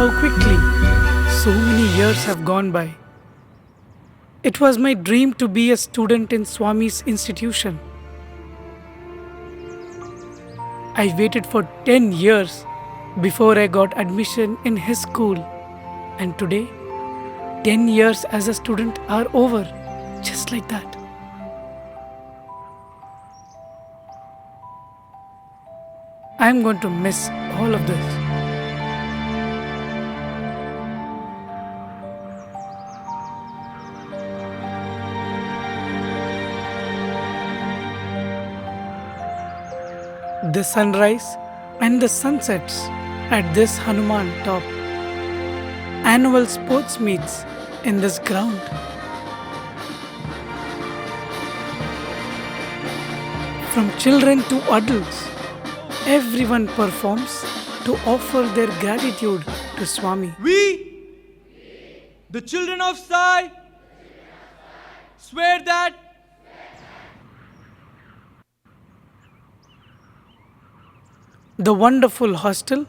so quickly. So many years have gone by. It was my dream to be a student in Swami's institution. I waited for 10 years before I got admission in his school. And today, 10 years as a student are over, just like that. I'm going to miss all of this. The sunrise and the sunsets at this Hanuman top. Annual sports meets in this ground. From children to adults, everyone performs to offer their gratitude to Swami. We, the children of Sai, swear that the wonderful hostel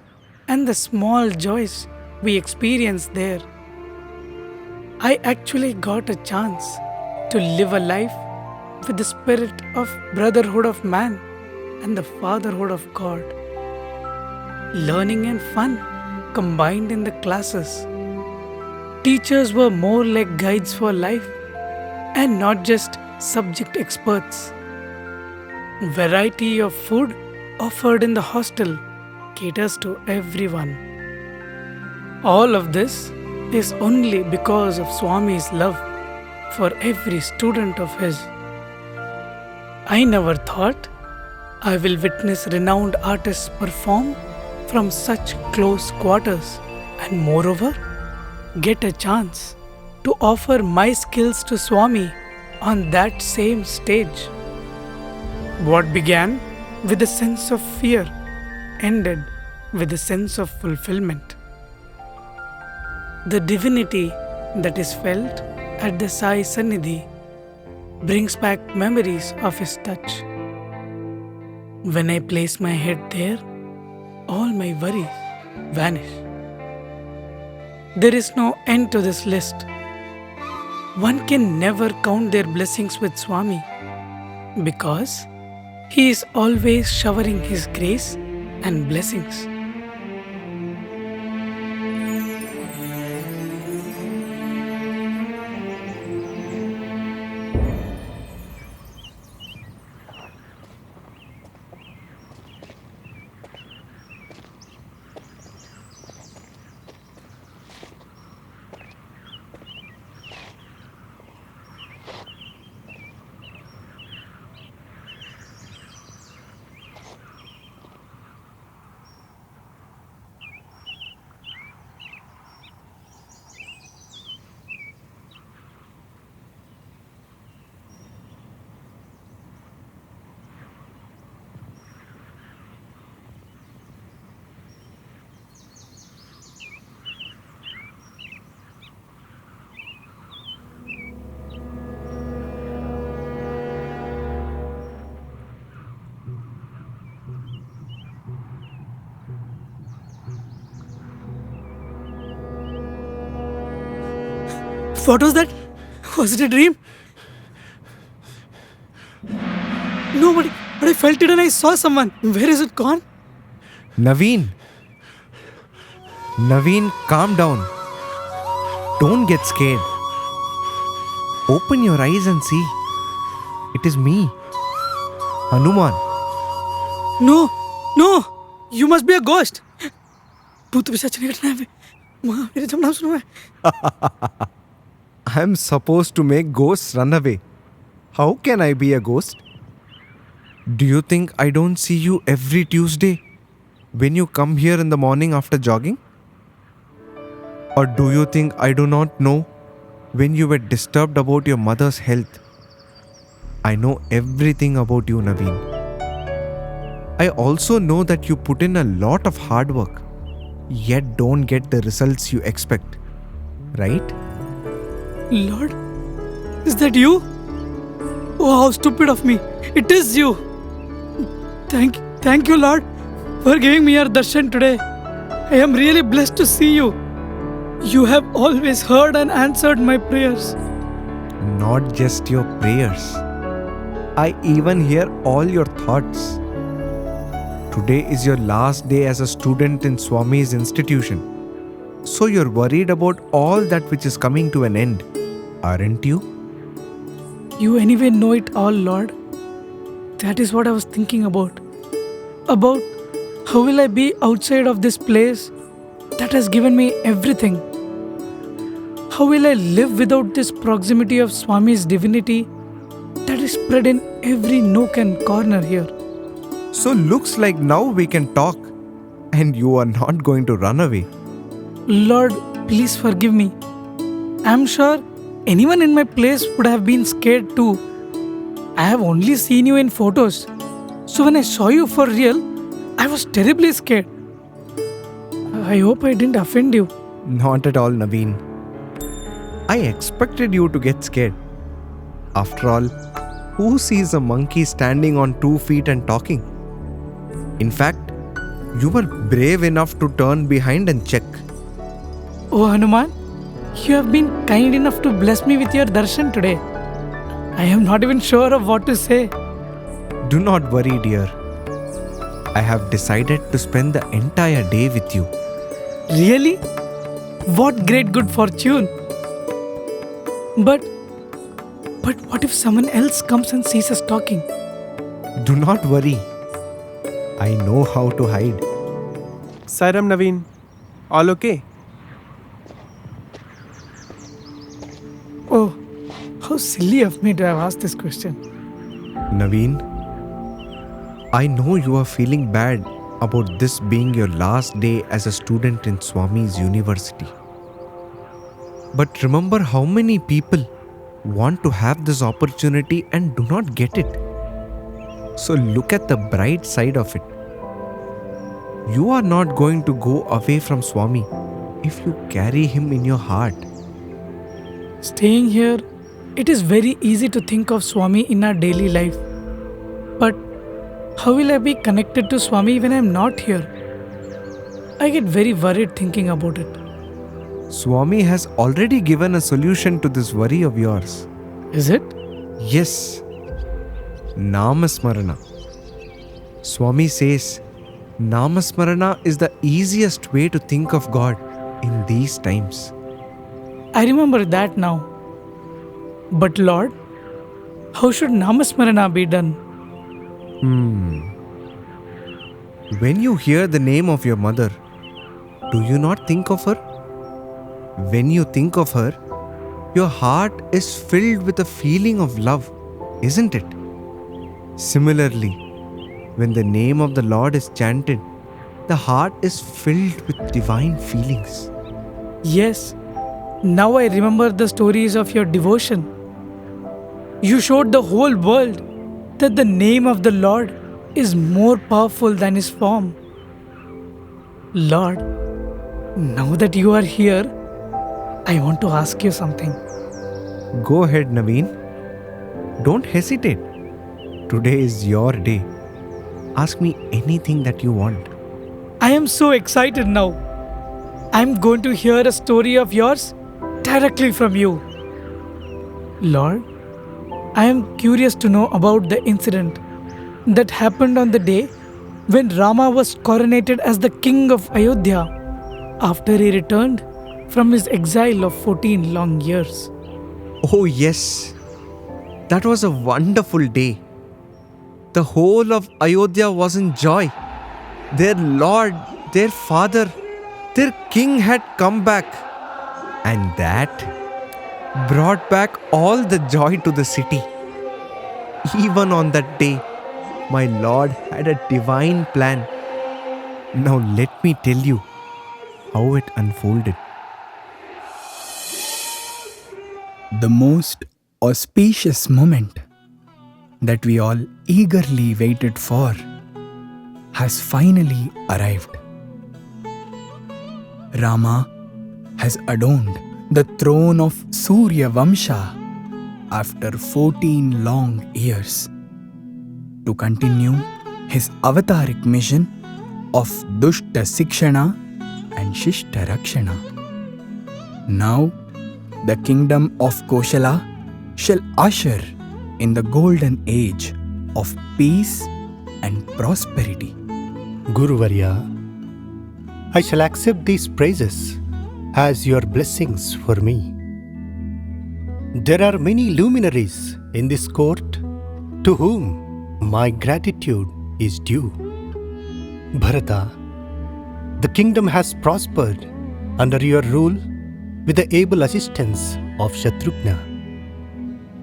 and the small joys we experienced there. I actually got a chance to live a life with the spirit of brotherhood of man and the fatherhood of God. Learning and fun combined in the classes. Teachers were more like guides for life and not just subject experts. Variety of food offered in the hostel caters to everyone. All of this is only because of Swami's love for every student of his. I never thought I will witness renowned artists perform from such close quarters and moreover get a chance to offer my skills to Swami on that same stage. What began with a sense of fear ended with a sense of fulfillment. The divinity that is felt at the Sai Sannidhi brings back memories of his touch. When I place my head there, all my worries vanish. There is no end to this list. One can never count their blessings with Swami because he is always showering his grace and blessings. What was that? Was it a dream? No, but I felt it and I saw someone. Where is it gone? Naveen, calm down. Don't get scared. Open your eyes and see. It is me, Hanuman. No, you must be a ghost. भूत पिशाच निकलना है वहाँ मेरे जब नाम सुनो है. I'm supposed to make ghosts run away. How can I be a ghost? Do you think I don't see you every Tuesday when you come here in the morning after jogging? Or do you think I do not know when you were disturbed about your mother's health? I know everything about you, Naveen. I also know that you put in a lot of hard work, yet don't get the results you expect. Right? Lord, is that you? Oh, how stupid of me. It is you. Thank you, Lord, for giving me your darshan today. I am really blessed to see you. You have always heard and answered my prayers. Not just your prayers. I even hear all your thoughts. Today is your last day as a student in Swami's institution. So you're worried about all that which is coming to an end, aren't you? You anyway know it all, Lord. That is what I was thinking about. About how will I be outside of this place that has given me everything? How will I live without this proximity of Swami's divinity that is spread in every nook and corner here? So looks like now we can talk and you are not going to run away. Lord, please forgive me. I'm sure anyone in my place would have been scared too. I have only seen you in photos. So when I saw you for real, I was terribly scared. I hope I didn't offend you. Not at all, Naveen. I expected you to get scared. After all, who sees a monkey standing on 2 feet and talking? In fact, you were brave enough to turn behind and check. Oh Hanuman, you have been kind enough to bless me with your darshan today. I am not even sure of what to say. Do not worry, dear. I have decided to spend the entire day with you. Really? What great good fortune. But what if someone else comes and sees us talking? Do not worry. I know how to hide. Sairam Naveen, all okay? Oh, how silly of me to have asked this question. Naveen, I know you are feeling bad about this being your last day as a student in Swami's university. But remember how many people want to have this opportunity and do not get it. So look at the bright side of it. You are not going to go away from Swami if you carry him in your heart. Staying here, it is very easy to think of Swami in our daily life. But how will I be connected to Swami when I am not here? I get very worried thinking about it. Swami has already given a solution to this worry of yours. Is it? Yes. Namasmarana. Swami says, Namasmarana is the easiest way to think of God in these times. I remember that now. But Lord, how should Namasmarana be done? When you hear the name of your mother, do you not think of her? When you think of her, your heart is filled with a feeling of love, isn't it? Similarly, when the name of the Lord is chanted, the heart is filled with divine feelings. Yes, now I remember the stories of your devotion. You showed the whole world that the name of the Lord is more powerful than his form. Lord, now that you are here, I want to ask you something. Go ahead, Naveen. Don't hesitate. Today is your day. Ask me anything that you want. I am so excited now. I am going to hear a story of yours directly from you. Lord, I am curious to know about the incident that happened on the day when Rama was coronated as the king of Ayodhya after he returned from his exile of 14 long years. Oh, yes. That was a wonderful day. The whole of Ayodhya was in joy. Their Lord, their Father, their King had come back. And that brought back all the joy to the city. Even on that day, my Lord had a divine plan. Now let me tell you how it unfolded. The most auspicious moment that we all eagerly waited for has finally arrived. Rama has adorned the throne of Surya Vamsha after 14 long years to continue his avataric mission of Dushta Sikshana and Shishta Rakshana. Now, the kingdom of Koshala shall usher in the golden age of peace and prosperity. Guruvarya, I shall accept these praises as your blessings for me. There are many luminaries in this court to whom my gratitude is due. Bharata, the kingdom has prospered under your rule with the able assistance of Shatrughna.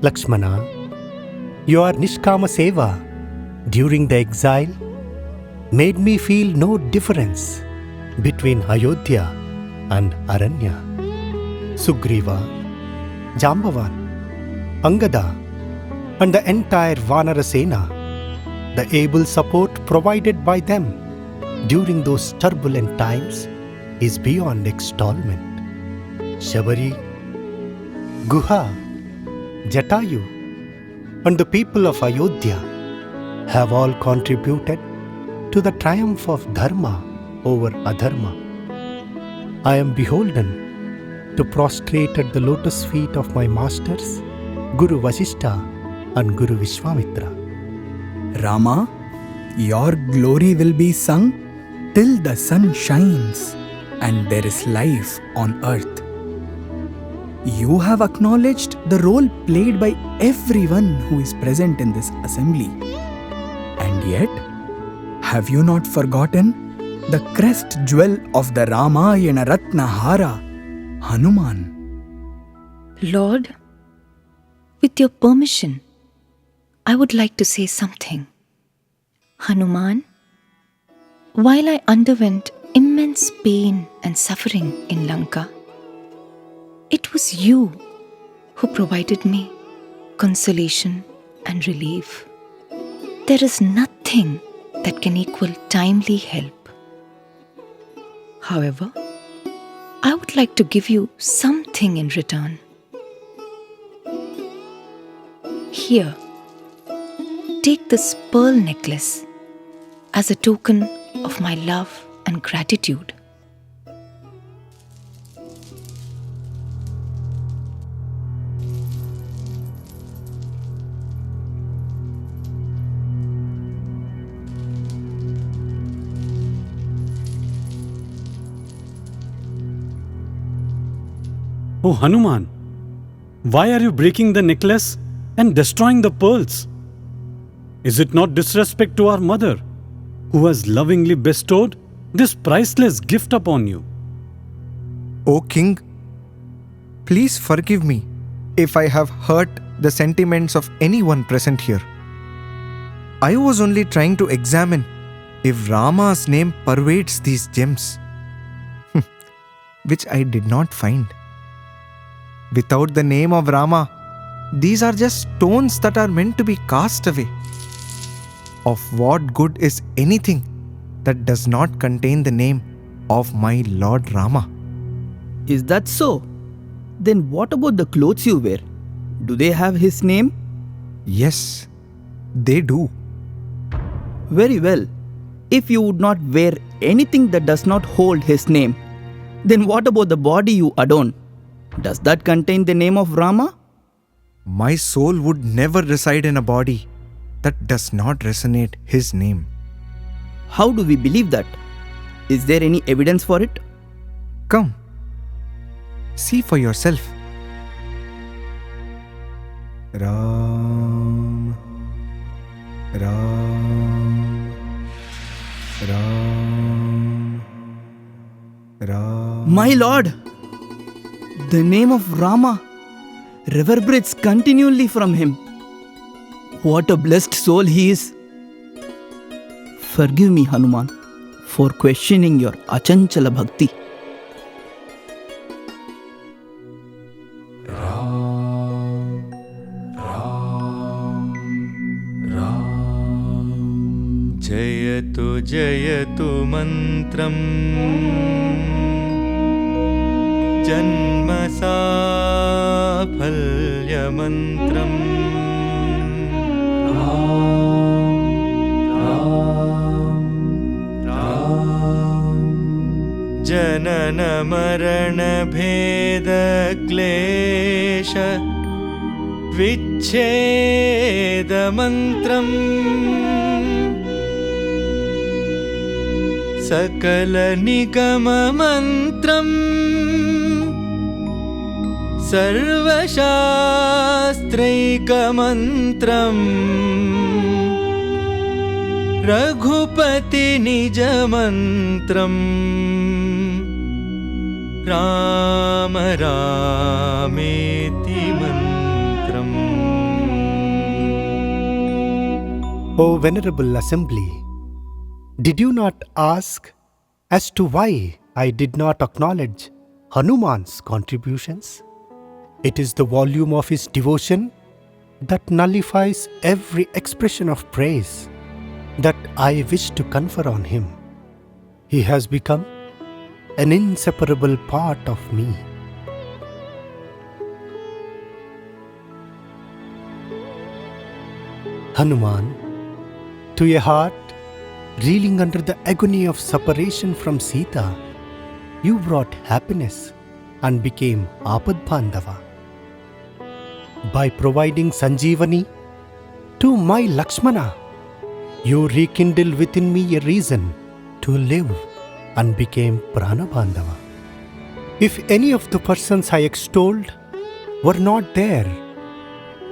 Lakshmana, your Nishkama Seva during the exile made me feel no difference between Ayodhya and Aranya. Sugriva, Jambavan, Angada, and the entire Vanara Sena, the able support provided by them during those turbulent times is beyond extolment. Shabari, Guha, Jatayu, and the people of Ayodhya have all contributed to the triumph of Dharma over Adharma. I am beholden to prostrate at the lotus feet of my masters, Guru Vasishtha and Guru Vishwamitra. Rama, your glory will be sung till the sun shines and there is life on earth. You have acknowledged the role played by everyone who is present in this assembly. And yet, have you not forgotten the crest jewel of the Ramayana Ratnahara, Hanuman? Lord, with your permission, I would like to say something. Hanuman, while I underwent immense pain and suffering in Lanka, it was you who provided me consolation and relief. There is nothing that can equal timely help. However, I would like to give you something in return. Here, take this pearl necklace as a token of my love and gratitude. Oh Hanuman, why are you breaking the necklace and destroying the pearls? Is it not disrespect to our mother, who has lovingly bestowed this priceless gift upon you? O King, please forgive me if I have hurt the sentiments of anyone present here. I was only trying to examine if Rama's name pervades these gems, which I did not find. Without the name of Rama, these are just stones that are meant to be cast away. Of what good is anything that does not contain the name of my Lord Rama? Is that so? Then what about the clothes you wear? Do they have his name? Yes, they do. Very well. If you would not wear anything that does not hold his name, then what about the body you adorn? Does that contain the name of Rama? My soul would never reside in a body that does not resonate his name. How do we believe that? Is there any evidence for it? Come, see for yourself. Ram, Ram, Ram, Ram. My lord! The name of Rama reverberates continually from him. What a blessed soul he is. Forgive me, Hanuman, for questioning your Achanchala Bhakti. जयतु जयतु मन्त्रम् जन्म साफल्यमन्त्रम् जनन मरण भेद क्लेश विच्छेद मन्त्रम् सकल निगम मन्त्रम् सर्वशास्त्रैक मन्त्रम् रघुपति निज मन्त्रम् राम रामेति मन्त्रम्। O Venerable Assembly, did you not ask as to why I did not acknowledge Hanuman's contributions? It is the volume of his devotion that nullifies every expression of praise that I wish to confer on him. He has become an inseparable part of me. Hanuman, to a heart reeling under the agony of separation from Sita, you brought happiness and became Apad Bandhava. By providing Sanjeevani to my Lakshmana, you rekindled within me a reason to live and became Prana Bandhava. If any of the persons I extolled were not there,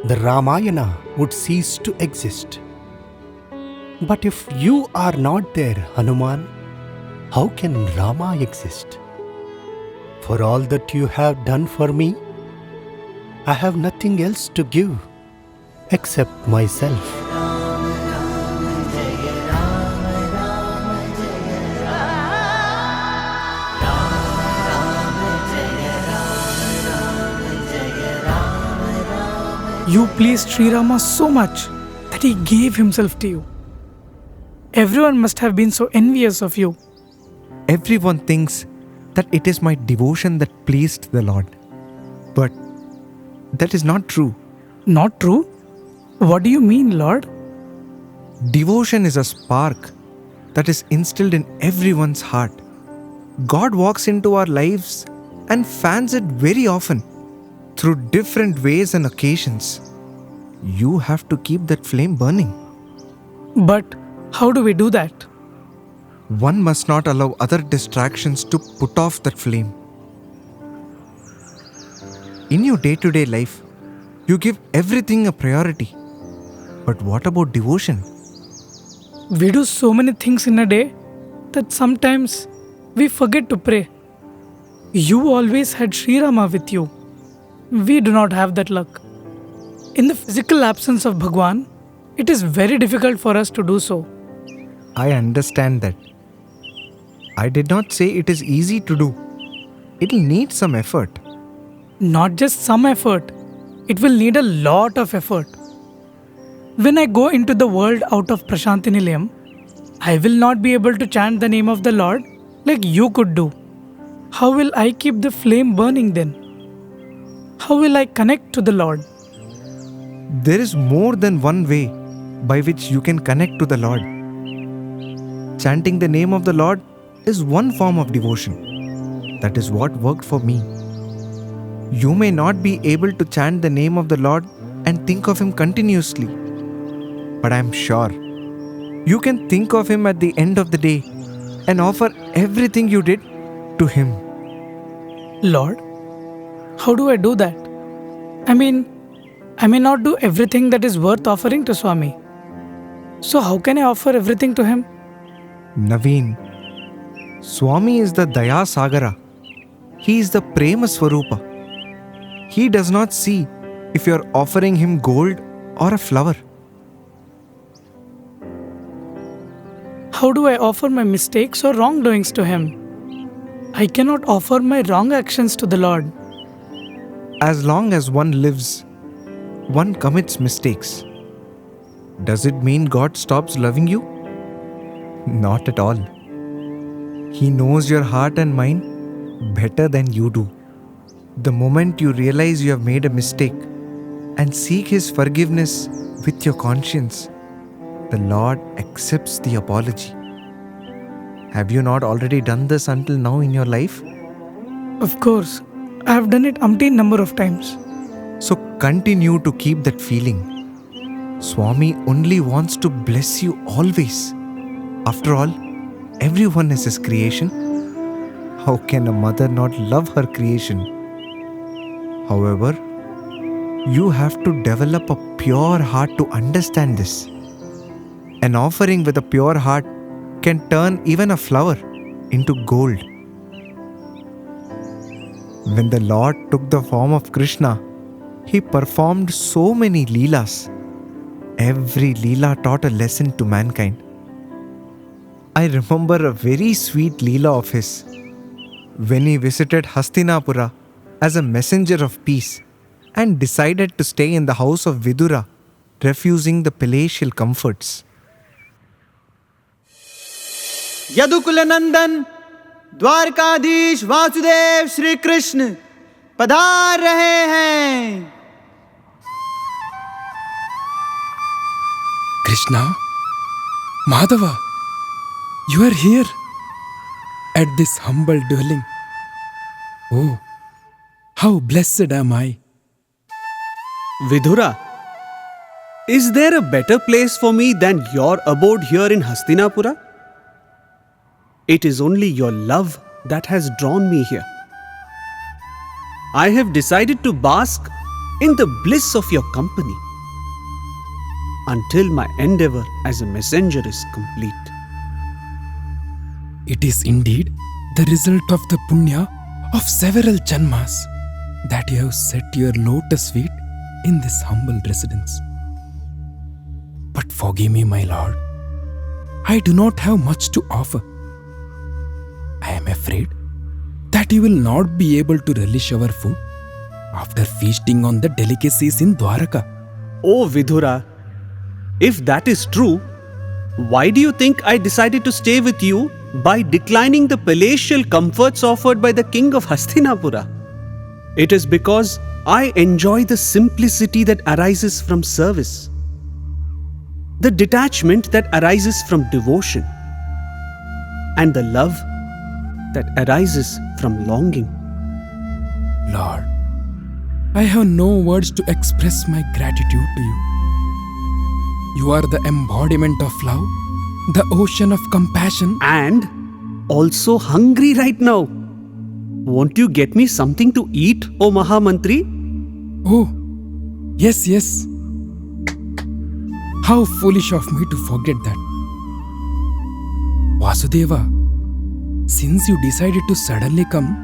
the Ramayana would cease to exist. But if you are not there, Hanuman, how can Rama exist? For all that you have done for me, I have nothing else to give except myself. You pleased Sri Rama so much that he gave himself to you. Everyone must have been so envious of you. Everyone thinks that it is my devotion that pleased the Lord. But that is not true. Not true? What do you mean, Lord? Devotion is a spark that is instilled in everyone's heart. God walks into our lives and fans it very often through different ways and occasions. You have to keep that flame burning. But how do we do that? One must not allow other distractions to put off that flame. In your day-to-day life, you give everything a priority. But what about devotion? We do so many things in a day that sometimes we forget to pray. You always had Sri Rama with you. We do not have that luck. In the physical absence of Bhagwan, it is very difficult for us to do so. I understand that. I did not say it is easy to do. It will need some effort. Not just some effort, it will need a lot of effort. When I go into the world out of Prashanti Nilayam, I will not be able to chant the name of the Lord like you could do. How will I keep the flame burning then? How will I connect to the Lord? There is more than one way by which you can connect to the Lord. Chanting the name of the Lord is one form of devotion. That is what worked for me. You may not be able to chant the name of the Lord and think of Him continuously. But I am sure you can think of Him at the end of the day and offer everything you did to Him. Lord, how do I do that? I may not do everything that is worth offering to Swami. So how can I offer everything to him? Naveen, Swami is the Daya Sagara. He is the Prema Swarupa. He does not see if you are offering him gold or a flower. How do I offer my mistakes or wrongdoings to him? I cannot offer my wrong actions to the Lord. As long as one lives, one commits mistakes. Does it mean God stops loving you? Not at all. He knows your heart and mind better than you do. The moment you realize you have made a mistake and seek His forgiveness with your conscience, the Lord accepts the apology. Have you not already done this until now in your life? Of course, I have done it umpteen number of times. So continue to keep that feeling. Swami only wants to bless you always. After all, everyone is his creation. How can a mother not love her creation? However, you have to develop a pure heart to understand this. An offering with a pure heart can turn even a flower into gold. When the Lord took the form of Krishna, he performed so many leelas. Every leela taught a lesson to mankind. I remember a very sweet leela of his. When he visited Hastinapura as a messenger of peace and decided to stay in the house of Vidura, refusing the palatial comforts. यदुकुल नंदन द्वारकाधीश वासुदेव श्री कृष्ण पधार रहे हैं. Krishna, Madhava, you are here at this humble dwelling. Oh, how blessed am I. Vidura, is there a better place for me than your abode here in Hastinapura? It is only your love that has drawn me here. I have decided to bask in the bliss of your company until my endeavor as a messenger is complete. It is indeed the result of the punya of several janmas that you have set your lotus feet in this humble residence. But forgive me, my lord, I do not have much to offer. I am afraid that you will not be able to relish our food after feasting on the delicacies in Dwaraka. Oh Vidura, if that is true, why do you think I decided to stay with you by declining the palatial comforts offered by the king of Hastinapura? It is because I enjoy the simplicity that arises from service, the detachment that arises from devotion, and the love that arises from longing. Lord, I have no words to express my gratitude to you. You are the embodiment of love, the ocean of compassion, And also hungry right now. Won't you get me something to eat, O Mahamantri? Oh, yes, yes. How foolish of me to forget that. Vasudeva, since you decided to suddenly come,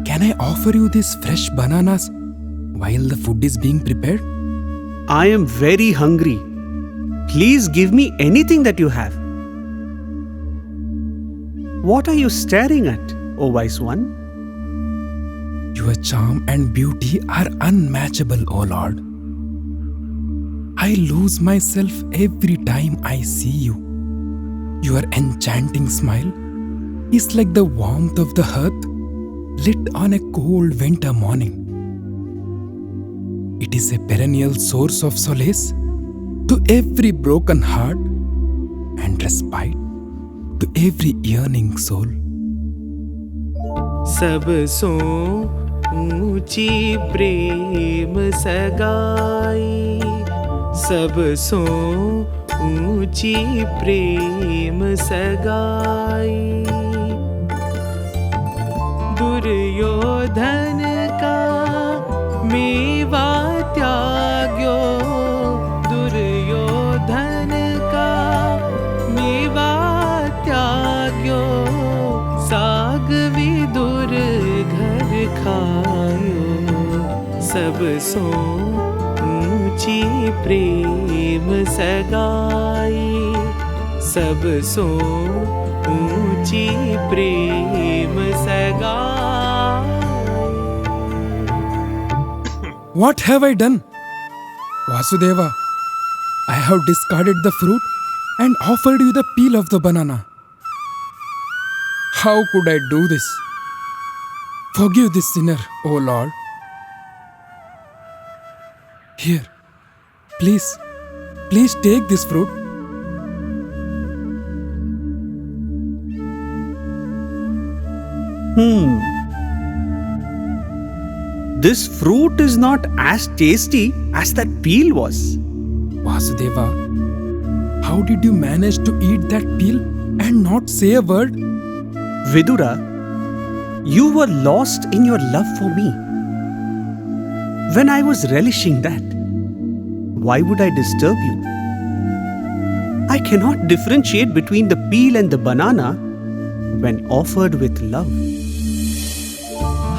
can I offer you these fresh bananas while the food is being prepared? I am very hungry. Please give me anything that you have. What are you staring at, O wise one? Your charm and beauty are unmatchable, O Lord. I lose myself every time I see you. Your enchanting smile is like the warmth of the hearth lit on a cold winter morning. It is a perennial source of solace to every broken heart and respite to every yearning soul. सबसो ऊंची प्रेम सगाई, सबसो ऊंची प्रेम सगाई, दुर्योधन का मेवा त्याग्यो, दुर्योधन का मेवा त्याग्यो, साग विदुर घर खायो, सबसो ऊंची प्रेम सगाई, सबसो ऊंची प्रेम सगाई. What have I done? Vasudeva, I have discarded the fruit and offered you the peel of the banana. How could I do this? Forgive this sinner, O Lord. Here, please take this fruit. This fruit is not as tasty as that peel was. Vasudeva, how did you manage to eat that peel and not say a word? Vidura, you were lost in your love for me. When I was relishing that, why would I disturb you? I cannot differentiate between the peel and the banana when offered with love.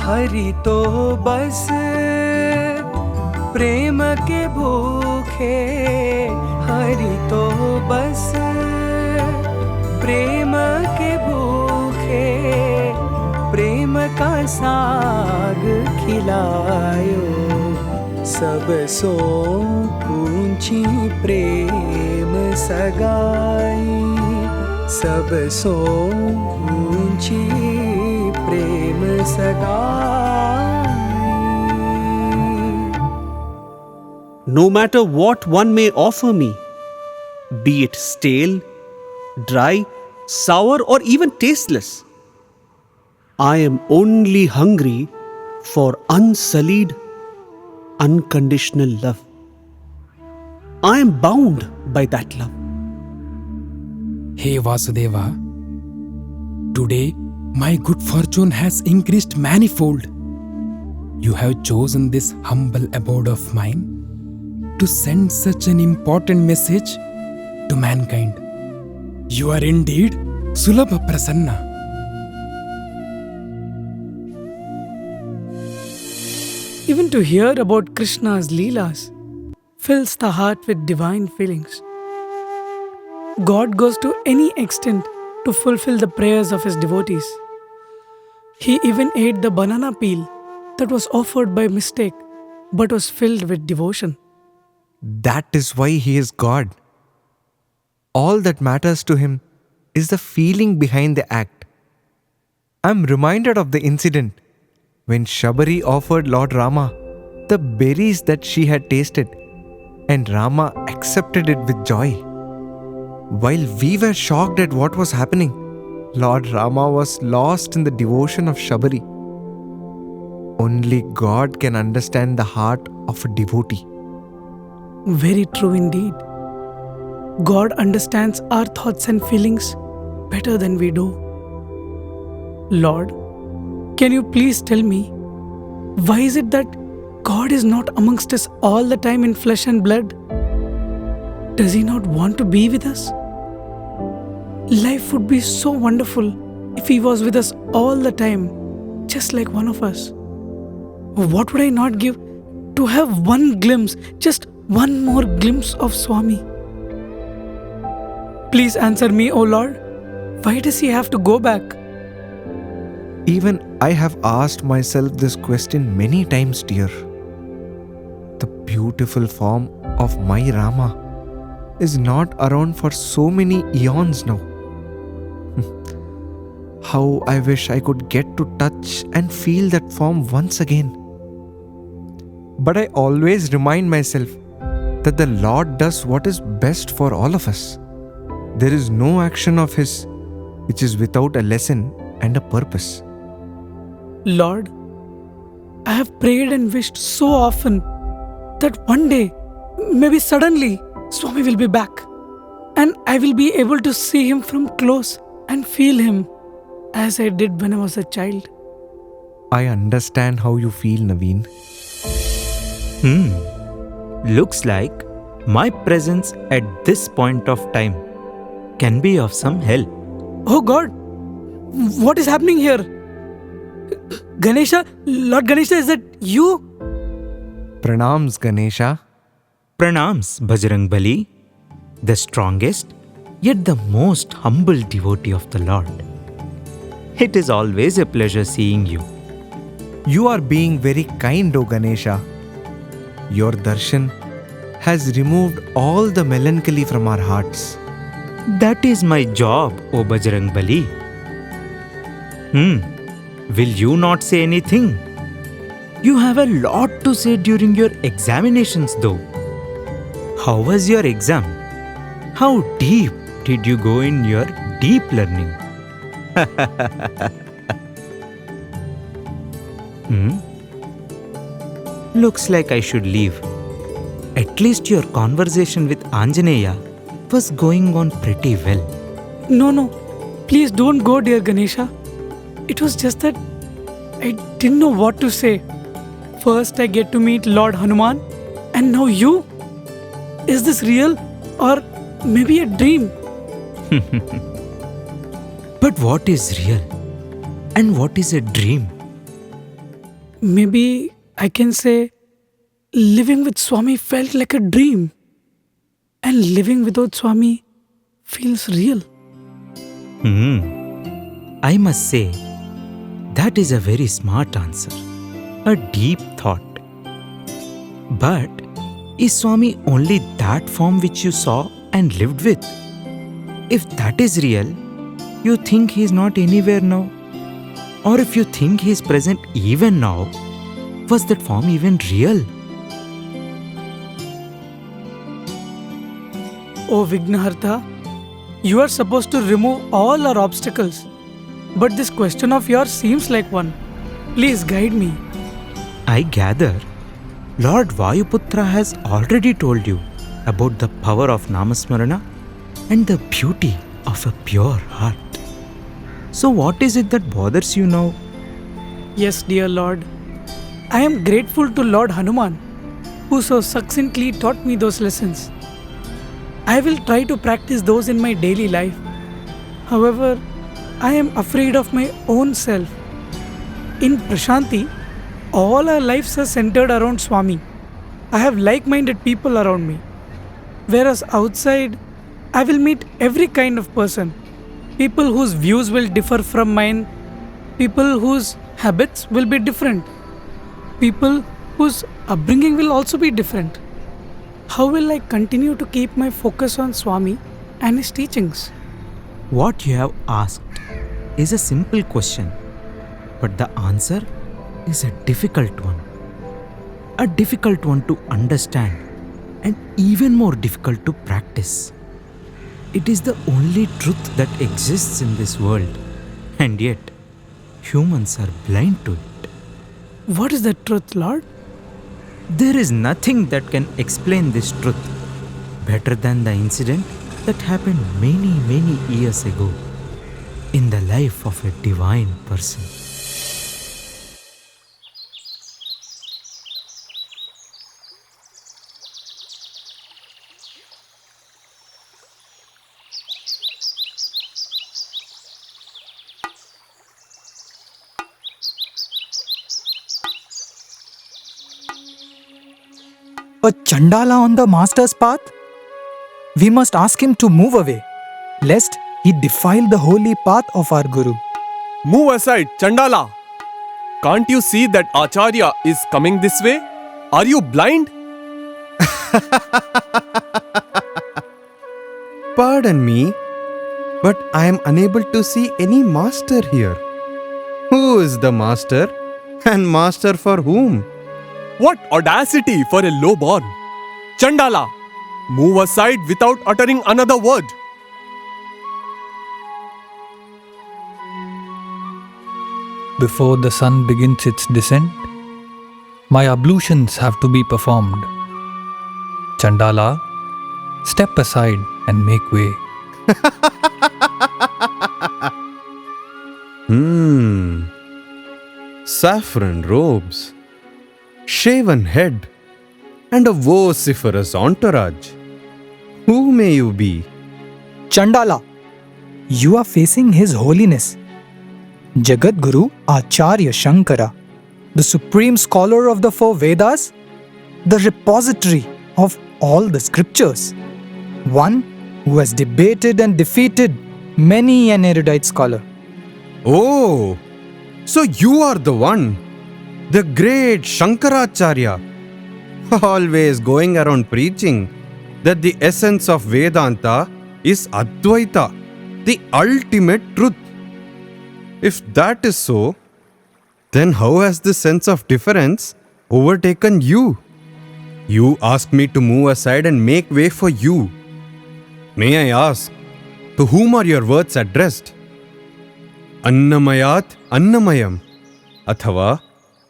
Hari तो बस प्रेम के भूखे, हरि तो बस प्रेम के भूखे, प्रेम का साग खिलायो, सब सो ऊंची प्रेम सगाई, सब सो ऊंची प्रेम सगाई. No matter what one may offer me, be it stale, dry, sour, or even tasteless, I am only hungry for unsullied, unconditional love. I am bound by that love. Hey Vasudeva, today my good fortune has increased manifold. You have chosen this humble abode of mine to send such an important message to mankind. You are indeed Sulabha Prasanna. Even to hear about Krishna's Leelas fills the heart with divine feelings. God goes to any extent to fulfill the prayers of his devotees. He even ate the banana peel that was offered by mistake but was filled with devotion. That is why he is God. All that matters to him is the feeling behind the act. I'm reminded of the incident when Shabari offered Lord Rama the berries that she had tasted, and Rama accepted it with joy. While we were shocked at what was happening, Lord Rama was lost in the devotion of Shabari. Only God can understand the heart of a devotee. Very true indeed. God understands our thoughts and feelings better than we do. Lord, can you please tell me, why is it that God is not amongst us all the time in flesh and blood? Does he not want to be with us? Life would be so wonderful if he was with us all the time, just like one of us. What would I not give to have one glimpse, just one more glimpse of Swami? Please answer me, O Lord. Why does he have to go back? Even I have asked myself this question many times, dear. The beautiful form of my Rama is not around for so many eons now. How I wish I could get to touch and feel that form once again. But I always remind myself that the Lord does what is best for all of us. There is no action of His which is without a lesson and a purpose. Lord, I have prayed and wished so often that one day, maybe suddenly, Swami will be back and I will be able to see him from close and feel him as I did when I was a child. I understand how you feel, Naveen. Looks like my presence at this point of time can be of some help. Oh God, what is happening here? Ganesha, Lord Ganesha, is that you? Pranams, Ganesha. Pranams, Bajrangbali, the strongest yet the most humble devotee of the Lord. It is always a pleasure seeing you. You are being very kind, O Ganesha. Your darshan has removed all the melancholy from our hearts. That is my job, O Bajrangbali. Will you not say anything? You have a lot to say during your examinations though. How was your exam? How deep did you go in your deep learning? Looks like I should leave. At least your conversation with Anjaneya was going on pretty well. No. Please don't go, dear Ganesha. It was just that I didn't know what to say. First, I get to meet Lord Hanuman, and now you? Is this real or maybe a dream? But what is real? And what is a dream? Maybe I can say living with Swami felt like a dream, and living without Swami feels real. I must say, that is a very smart answer. A deep thought. But is Swami only that form which you saw and lived with? If that is real, you think he is not anywhere now? Or if you think he is present even now, was that form even real? Oh Vignahartha, you are supposed to remove all our obstacles. But this question of yours seems like one. Please guide me. I gather Lord Vayuputra has already told you about the power of Namasmarana and the beauty of a pure heart. So what is it that bothers you now? Yes, dear Lord. I am grateful to Lord Hanuman, who so succinctly taught me those lessons. I will try to practice those in my daily life. However, I am afraid of my own self. In Prashanti, all our lives are centered around Swami. I have like-minded people around me. Whereas outside, I will meet every kind of person. People whose views will differ from mine. People whose habits will be different. People whose upbringing will also be different. How will I continue to keep my focus on Swami and his teachings? What you have asked is a simple question, but the answer is a difficult one. A difficult one to understand and even more difficult to practice. It is the only truth that exists in this world, and yet humans are blind to it. What is the truth, Lord? There is nothing that can explain this truth better than the incident that happened many years ago in the life of a divine person. A Chandala on the master's path? We must ask him to move away, lest he defile the holy path of our Guru. Move aside, Chandala! Can't you see that Acharya is coming this way? Are you blind? Pardon me, but I am unable to see any master here. Who is the master? And master for whom? What audacity for a low-born! Chandala, move aside without uttering another word. Before the sun begins its descent, my ablutions have to be performed. Chandala, step aside and make way. Saffron robes, shaven head, and a vociferous entourage. Who may you be? Chandala, you are facing His Holiness, Jagat Guru Acharya Shankara, the supreme scholar of the four Vedas, the repository of all the scriptures, one who has debated and defeated many an erudite scholar. Oh, so you are the one, the great Shankaracharya, always going around preaching that the essence of Vedanta is Advaita, the ultimate truth. If that is so, then how has the sense of difference overtaken you? You ask me to move aside and make way for you. May I ask, to whom are your words addressed? Annamayat Annamayam, Athava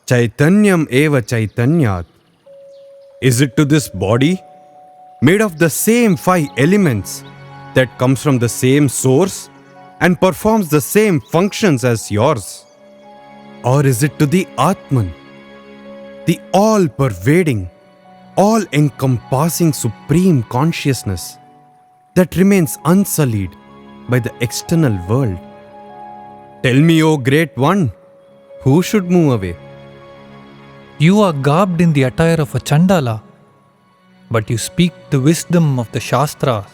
Chaitanyam eva Chaitanyat. Is it to this body, made of the same 5 elements, that comes from the same source and performs the same functions as yours? Or is it to the Atman, the all-pervading, all-encompassing supreme consciousness that remains unsullied by the external world? Tell me, O Great One, who should move away? You are garbed in the attire of a Chandala, but you speak the wisdom of the Shastras.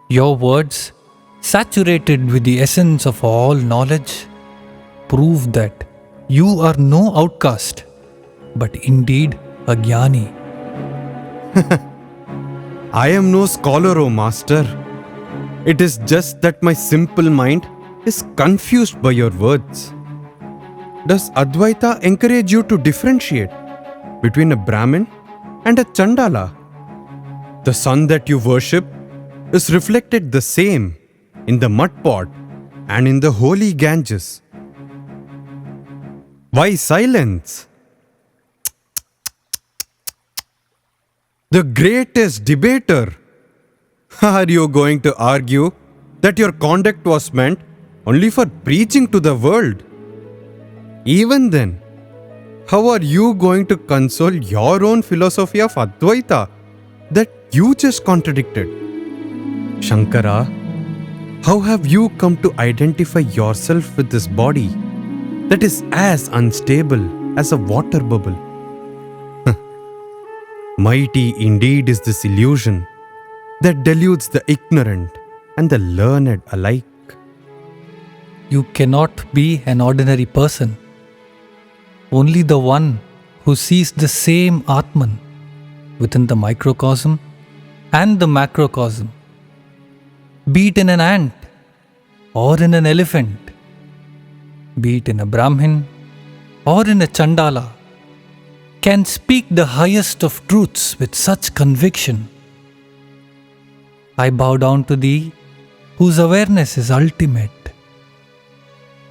Your words, saturated with the essence of all knowledge, prove that you are no outcast, but indeed a Jnani. I am no scholar, O Master. It is just that my simple mind is confused by your words. Does Advaita encourage you to differentiate between a Brahmin and a Chandala? The sun that you worship is reflected the same in the mud pot and in the holy Ganges. Why silence? The greatest debater. Are you going to argue that your conduct was meant only for preaching to the world? Even then, how are you going to console your own philosophy of Advaita that you just contradicted? Shankara, how have you come to identify yourself with this body that is as unstable as a water bubble? Mighty indeed is this illusion that deludes the ignorant and the learned alike. You cannot be an ordinary person. Only the one who sees the same Atman within the microcosm and the macrocosm, be it in an ant or in an elephant, be it in a Brahmin or in a Chandala, can speak the highest of truths with such conviction. I bow down to thee, whose awareness is ultimate.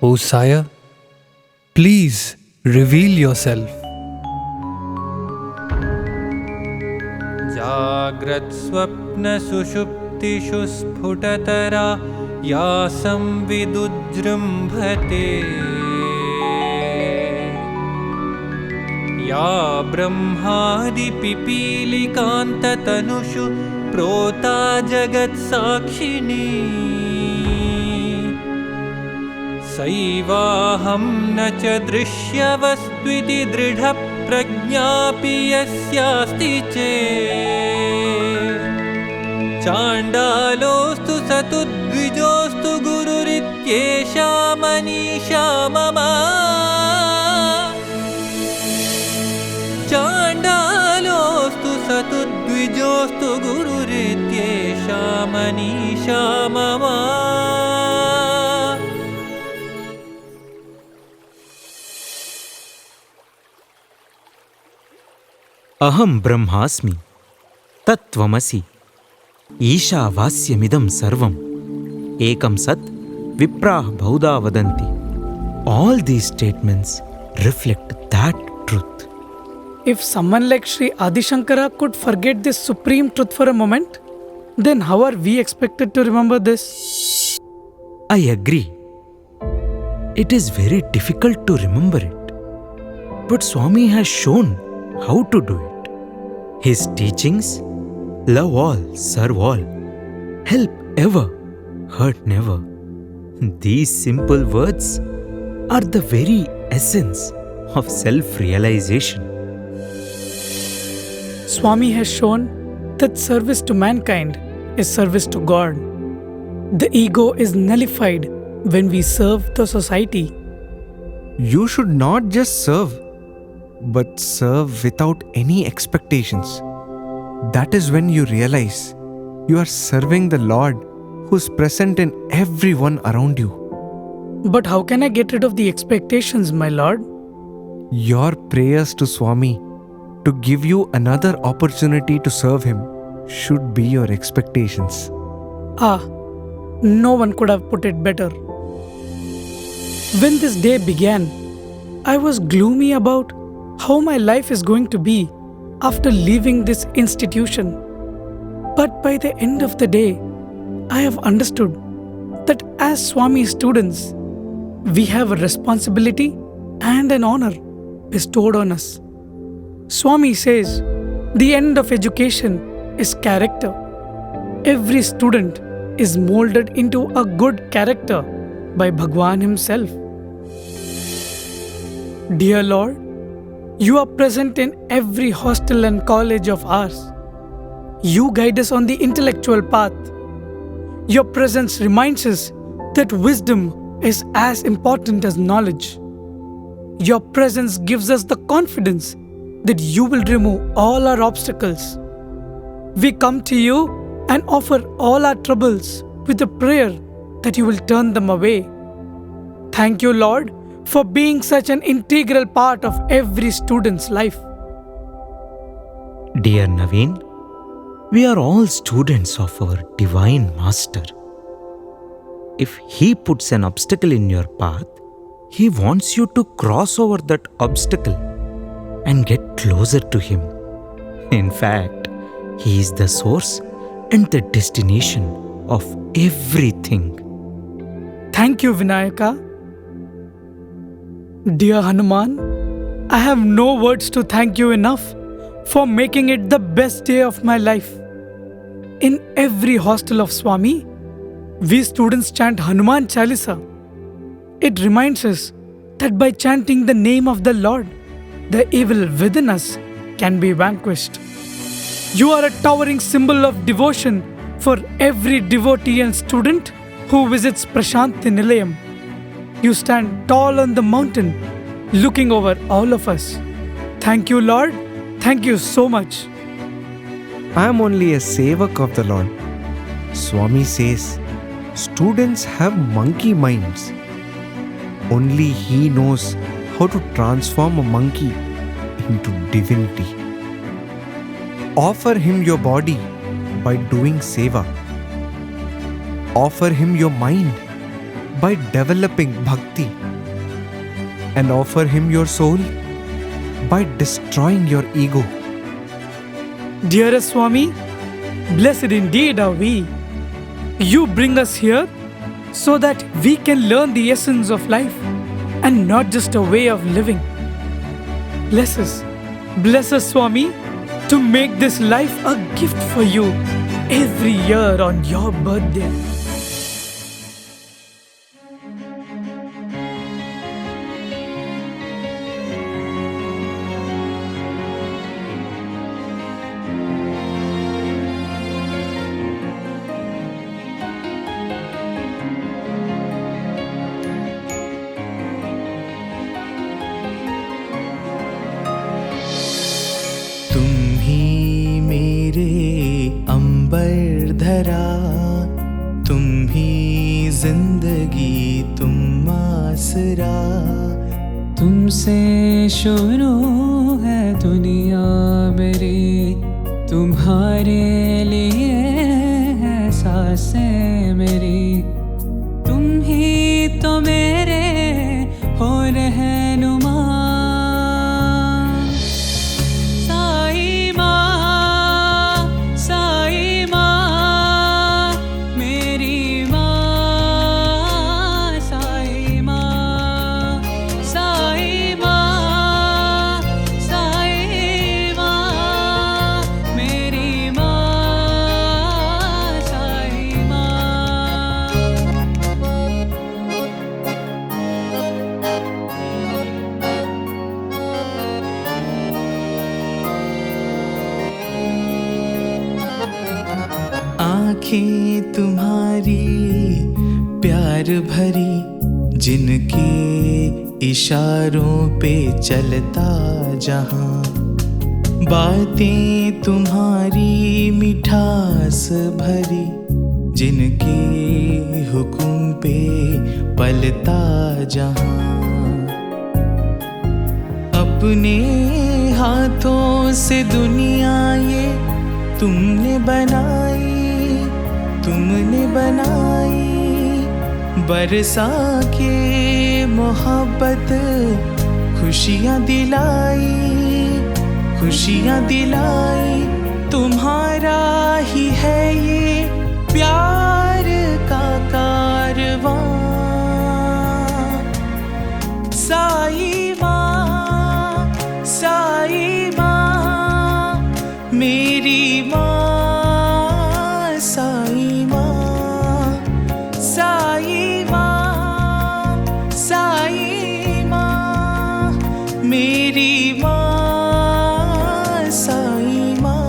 O Sire, please reveal yourself. जाग्रत् स्वप्न सुषुप्तिषु स्फुटतरा या संविदुज्जृम्भते या ब्रह्मादि पिपीलिकान्ततनुषु प्रोता जगत्साक्षिणी सैवाहं न च दृश्यवस्त्विति दृढप्रज्ञापि यस्यास्ति चेत् चाण्डालोऽस्तु स तु द्विजोऽस्तु गुरुरित्येषा मनीषा मम चाण्डालोऽस्तु स तु द्विजोऽस्तु गुरुरित्येषा मनीषा मम. Aham Brahmasmi, Tattvamasi, Ishavasya sarvam, Ekam Sat, Viprah Bauda Vadanti. All these statements reflect that truth. If someone like Sri Adi Shankara could forget this supreme truth for a moment, then how are we expected to remember this? I agree. It is very difficult to remember it. But Swami has shown how to do it. His teachings, love all, serve all, help ever, hurt never. These simple words are the very essence of self-realization. Swami has shown that service to mankind is service to God. The ego is nullified when we serve the society. You should not just serve, but serve without any expectations. That is when you realize you are serving the Lord who is present in everyone around you. But how can I get rid of the expectations, my Lord? Your prayers to Swami to give you another opportunity to serve him should be your expectations. Ah, no one could have put it better. When this day began, I was gloomy about how my life is going to be after leaving this institution. But by the end of the day, I have understood that as Swami students, we have a responsibility and an honor bestowed on us. Swami says, the end of education is character. Every student is molded into a good character by Bhagwan himself. Dear Lord, you are present in every hostel and college of ours. You guide us on the intellectual path. Your presence reminds us that wisdom is as important as knowledge. Your presence gives us the confidence that you will remove all our obstacles. We come to you and offer all our troubles with a prayer that you will turn them away. Thank you, Lord, for being such an integral part of every student's life. Dear Naveen, we are all students of our Divine Master. If He puts an obstacle in your path, He wants you to cross over that obstacle and get closer to Him. In fact, He is the source and the destination of everything. Thank you, Vinayaka. Dear Hanuman, I have no words to thank you enough for making it the best day of my life. In every hostel of Swami, we students chant Hanuman Chalisa. It reminds us that by chanting the name of the Lord, the evil within us can be vanquished. You are a towering symbol of devotion for every devotee and student who visits Prashanti Nilayam. You stand tall on the mountain, looking over all of us. Thank you, Lord. Thank you so much. I am only a sevak of the Lord. Swami says, students have monkey minds. Only He knows how to transform a monkey into divinity. Offer Him your body by doing seva. Offer Him your mind by developing bhakti. And offer Him your soul by destroying your ego. Dearest Swami, blessed indeed are we. You bring us here so that we can learn the essence of life and not just a way of living. Bless us, Swami, to make this life a gift for you every year on your birthday. अंबर धरा, तुम ही जिंदगी, तुम आसरा, तुमसे शुरू है दुनिया मेरी, तुम्हारे लिए है सांसें मेरी, तुम ही तो मेरे हो रहनुमा। आँखें तुम्हारी प्यार भरी, जिनके इशारों पे चलता जहां, बातें तुम्हारी मिठास भरी, जिनके हुक्म पे पलता जहां, अपने हाथों से दुनिया ये तुमने बनाई, तुमने बनाई, बरसा के मोहब्बत खुशियाँ दिलाई, खुशियाँ दिलाई। तुम्हारा ही है ये प्यार का कारवां। साई माँ, साई माँ, मेरी माँ, साई माँ, साई माँ, साई माँ, मेरी माँ, साई माँ।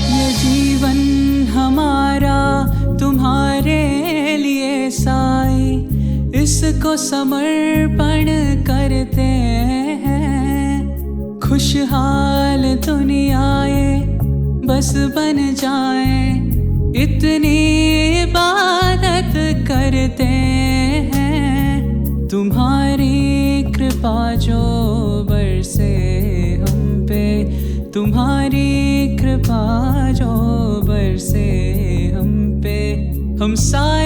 ये जीवन हमारा तुम्हारे लिए साई, इसको समर्पण करते हैं। खुशहाल दुनियाए बस बन जाए, इतनी इबादत करते हैं। तुम्हारी कृपा जो बरसे हम पे, तुम्हारी कृपा जो बरसे हम पे, हम साए